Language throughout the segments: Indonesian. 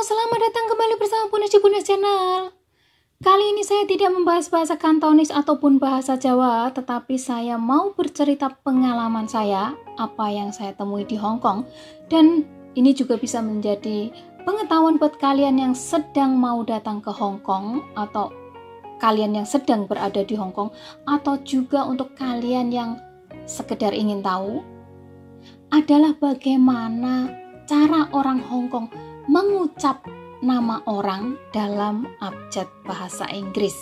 selamat datang kembali bersama Punas Channel. Kali ini saya tidak membahas bahasa Kantonis ataupun bahasa Jawa, tetapi saya mau bercerita pengalaman saya, apa yang saya temui di Hong Kong. Dan ini juga bisa menjadi pengetahuan buat kalian yang sedang mau datang ke Hong Kong, atau kalian yang sedang berada di Hong Kong, atau juga untuk kalian yang sekedar ingin tahu, adalah bagaimana cara orang Hong Kong mengucap nama orang dalam abjad bahasa Inggris.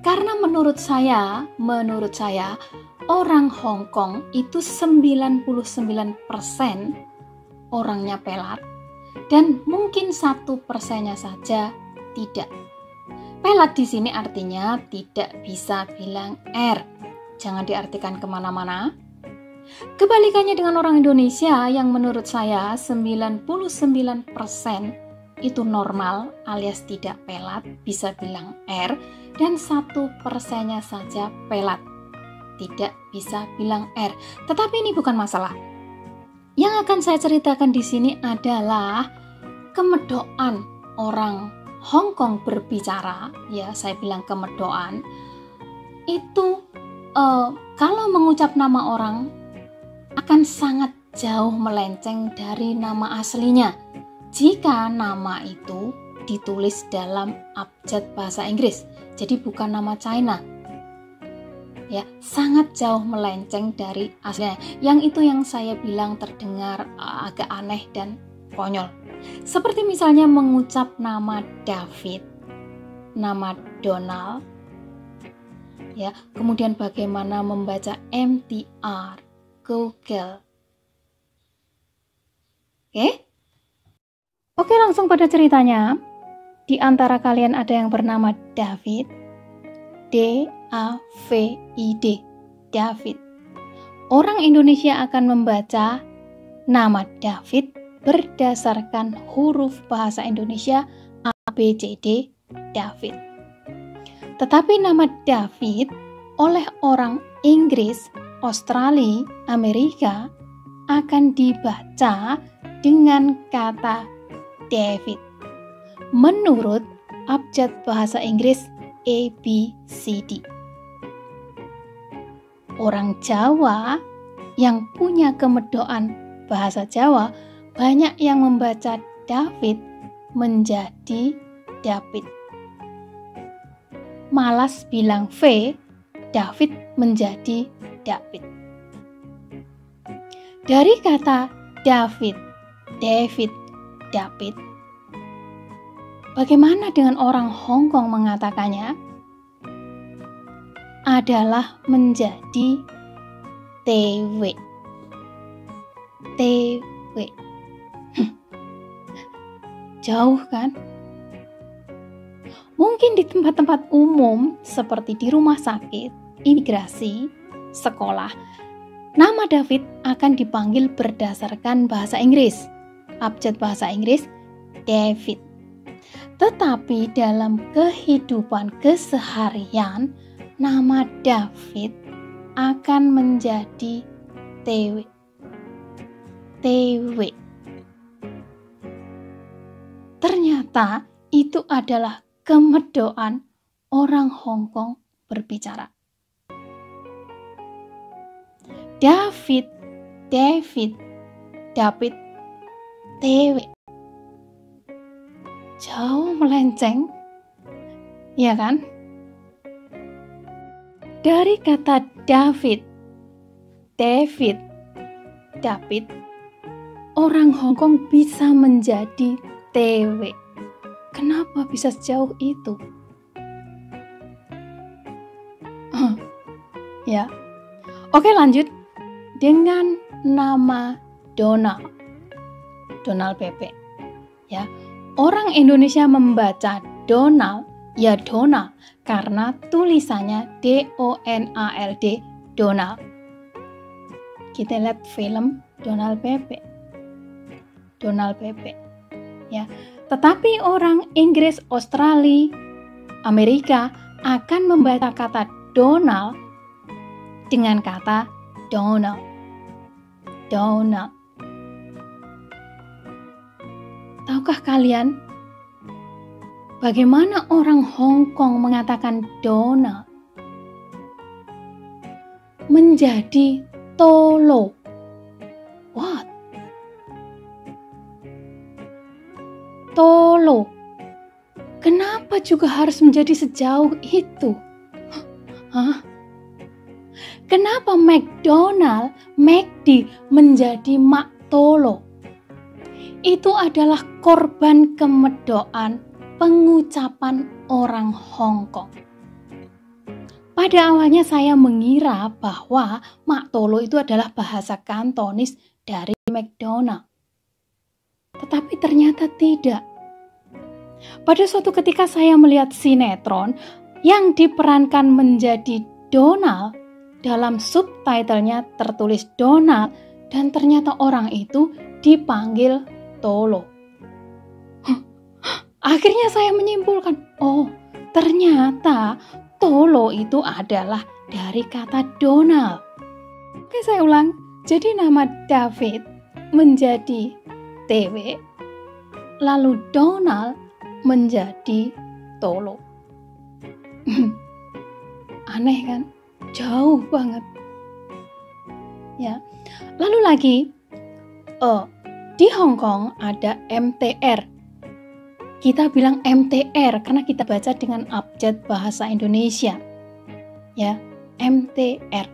Karena menurut saya orang Hong Kong itu 99% orangnya pelat dan mungkin 1%-nya saja tidak. Pelat di sini artinya tidak bisa bilang R. Jangan diartikan kemana-mana. Kebalikannya dengan orang Indonesia yang menurut saya 99% itu normal alias tidak pelat, bisa bilang R, dan 1%-nya saja pelat, tidak bisa bilang R. Tetapi ini bukan masalah. Yang akan saya ceritakan di sini adalah kemedokan orang Hong Kong berbicara, ya saya bilang kemedokan, itu kalau mengucap nama orang akan sangat jauh melenceng dari nama aslinya jika nama itu ditulis dalam abjad bahasa Inggris. Jadi bukan nama China. Ya, sangat jauh melenceng dari aslinya. Yang itu yang saya bilang terdengar agak aneh dan konyol. Seperti misalnya mengucap nama David, nama Donald, ya, kemudian bagaimana membaca MTR, Google. Oke, langsung pada ceritanya. Di antara kalian ada yang bernama David, D-A-V-I-D, David. Orang Indonesia akan membaca nama David berdasarkan huruf bahasa Indonesia A, B, C, D, David. Tetapi nama David oleh orang Inggris, Australia, Amerika akan dibaca dengan kata David menurut abjad bahasa Inggris ABCD. Orang Jawa yang punya kemedokan bahasa Jawa banyak yang membaca David menjadi David. Malas bilang V, David menjadi David. Dari kata David, David. Bagaimana dengan orang Hong Kong mengatakannya? Adalah menjadi TW. Jauh kan? Mungkin di tempat-tempat umum seperti di rumah sakit, imigrasi, sekolah, nama David akan dipanggil berdasarkan bahasa Inggris. Abjad bahasa Inggris, David. Tetapi dalam kehidupan keseharian, nama David akan menjadi TW. Ternyata itu adalah kemedokan orang Hong Kong berbicara. David, TW. Jauh melenceng, ya kan? Dari kata David, orang Hong Kong bisa menjadi TW. Kenapa bisa sejauh itu? Ya. Oke, lanjut dengan nama Donald PP. Ya. Orang Indonesia membaca Donald, ya Donald, karena tulisannya D-O-N-A-L-D, Donald. Kita lihat film Donald PP. Ya. Tetapi orang Inggris, Australia, Amerika akan membaca kata Donald dengan kata Donald. tahukah kalian bagaimana orang Hong Kong mengatakan Donald menjadi Tolo? What? Tolo. Kenapa juga harus menjadi sejauh itu? Hah? Kenapa McDonald, McD menjadi Mak Tolo? Itu adalah korban kemedokan pengucapan orang Hong Kong. Pada awalnya saya mengira bahwa Mak Tolo itu adalah bahasa Kantonis dari McDonald. Tetapi ternyata tidak. Pada suatu ketika saya melihat sinetron yang diperankan menjadi Donald, dalam subtitlenya tertulis Donald dan ternyata orang itu dipanggil Tolo. Akhirnya saya menyimpulkan, oh ternyata Tolo itu adalah dari kata Donald. Oke, saya ulang. Jadi nama David menjadi TW, lalu Donald menjadi Tolo. Aneh kan? Jauh banget. Ya. Lalu lagi, di Hong Kong ada MTR. Kita bilang MTR karena kita baca dengan abjad bahasa Indonesia. Ya, MTR.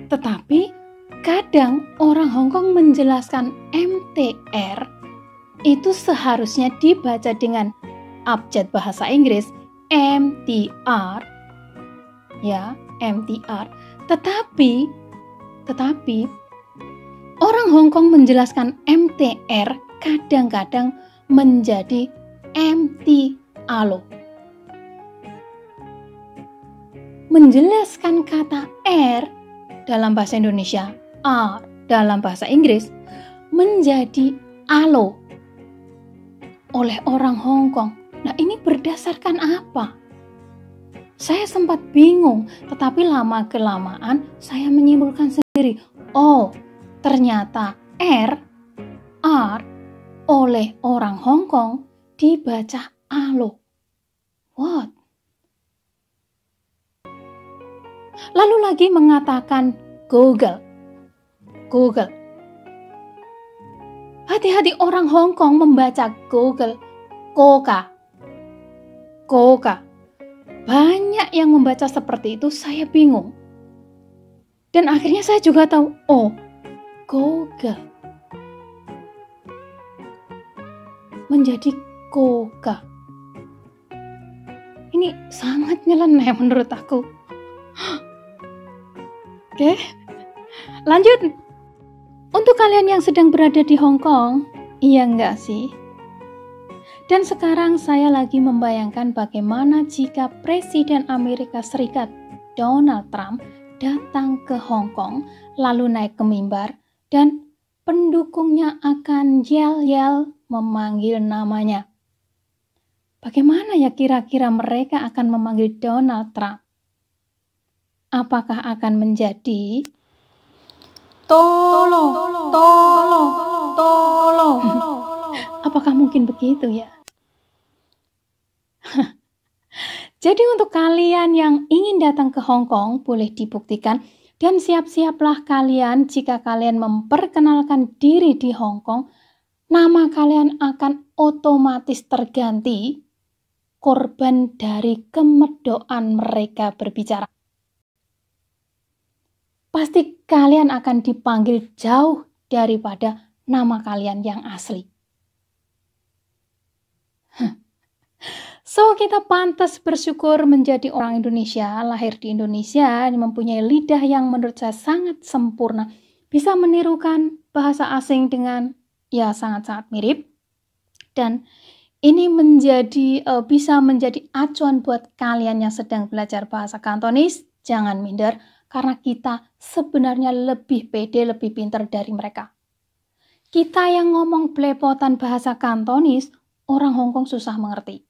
Tetapi kadang orang Hong Kong menjelaskan MTR itu seharusnya dibaca dengan abjad bahasa Inggris MTR. Ya, MTR. Tetapi orang Hong Kong menjelaskan MTR kadang-kadang menjadi MT Alo. Menjelaskan kata R dalam bahasa Indonesia, R dalam bahasa Inggris menjadi alo oleh orang Hong Kong. Nah, ini berdasarkan apa? Saya sempat bingung, tetapi lama-kelamaan saya menyimpulkan sendiri. Oh, ternyata R oleh orang Hong Kong dibaca alo. What? Lalu lagi mengatakan Google. Hati-hati orang Hong Kong membaca Google Koka. Banyak yang membaca seperti itu, saya bingung. Dan akhirnya saya juga tahu, oh, Google menjadi Koka. Ini sangat nyeleneh menurut aku. Oke, lanjut. Untuk kalian yang sedang berada di Hong Kong, iya enggak sih? Dan sekarang saya lagi membayangkan bagaimana jika Presiden Amerika Serikat Donald Trump datang ke Hong Kong, lalu naik ke mimbar, dan pendukungnya akan yel-yel memanggil namanya. Bagaimana ya kira-kira mereka akan memanggil Donald Trump? Apakah akan menjadi Tolo. Apakah mungkin begitu ya? Jadi untuk kalian yang ingin datang ke Hong Kong, boleh dibuktikan dan siap-siaplah kalian jika kalian memperkenalkan diri di Hong Kong, nama kalian akan otomatis terganti korban dari kemedokan mereka berbicara. Pasti kalian akan dipanggil jauh daripada nama kalian yang asli. So, kita pantas bersyukur menjadi orang Indonesia, lahir di Indonesia, mempunyai lidah yang menurut saya sangat sempurna. Bisa menirukan bahasa asing dengan sangat-sangat mirip. Dan ini bisa menjadi acuan buat kalian yang sedang belajar bahasa Kantonis. Jangan minder. Karena kita sebenarnya lebih pede, lebih pintar dari mereka. Kita yang ngomong belepotan bahasa Kantonis, orang Hong Kong susah mengerti.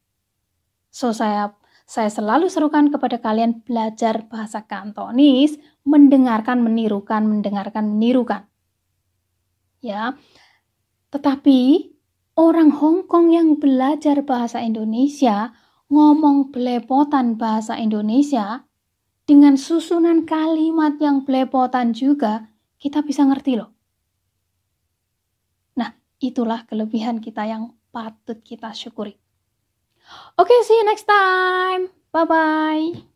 So, saya selalu serukan kepada kalian belajar bahasa Kantonis, mendengarkan, menirukan. Ya. Tetapi, Orang Hong Kong yang belajar bahasa Indonesia, ngomong belepotan bahasa Indonesia, dengan susunan kalimat yang belepotan juga, kita bisa ngerti loh. Nah, itulah kelebihan kita yang patut kita syukuri. Oke, see you next time. Bye-bye.